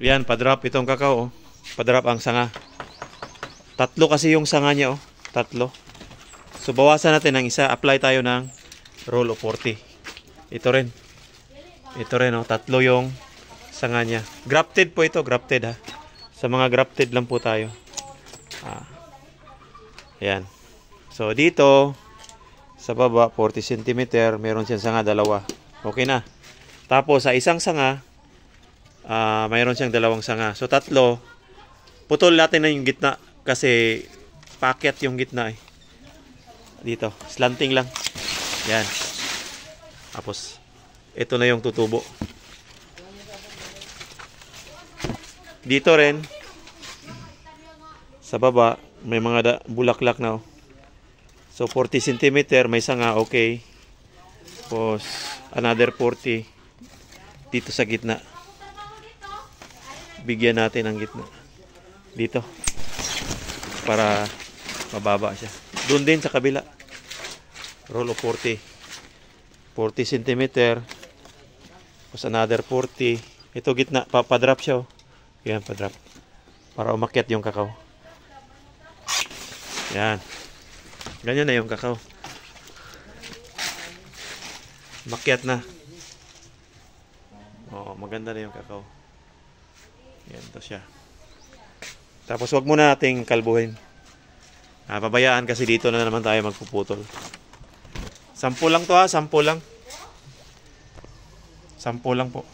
Yan, pa-drop itong kakao. Oh. Pa-drop ang sanga. 3 kasi yung sanga niya. Oh. 3. So, bawasan natin ng isa. Apply tayo ng roll of 40. Ito rin. Ito rin. Oh. 3 yung sanga niya. Grafted po ito. Grafted ha. Sa mga grafted lang po tayo. Yan. So, dito, sa baba, 40 cm. Meron siyang sanga, 2. Okay na. Tapos, sa isang sanga, mayroon siyang 2 sanga. So, 3. Putol natin na yung gitna. Kasi, paakyat yung gitna eh. Dito. Slanting lang. Yan. Tapos, ito na yung tutubo. Dito rin, sa baba, may mga bulaklak na. Oh. So, 40 cm. May sanga. Okay. Tapos, another 40. Dito sa gitna. Bigyan natin ang gitna. Dito. Para mababa siya. Doon din sa kabila. Roll of 40. 40 cm. Tapos another 40. Ito gitna. Pa-drop siya. Oh. Yan, pa-drop. Para umakyat yung kakao. Yan. Ganyan na yung kakao. Umakyat na. Oo, maganda na yung kakao. Yan, ito siya. Tapos wag muna nating kalbuhin. Pabayaan kasi dito na naman tayo magpuputol. 10 lang to ha, 10 lang. 10 lang po.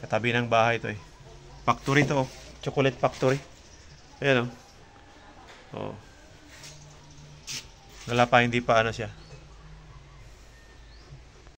Katabi ng bahay to eh. Factory to oh. Chocolate factory. Ayan oh. Oh. Wala pa, hindi pa ano siya.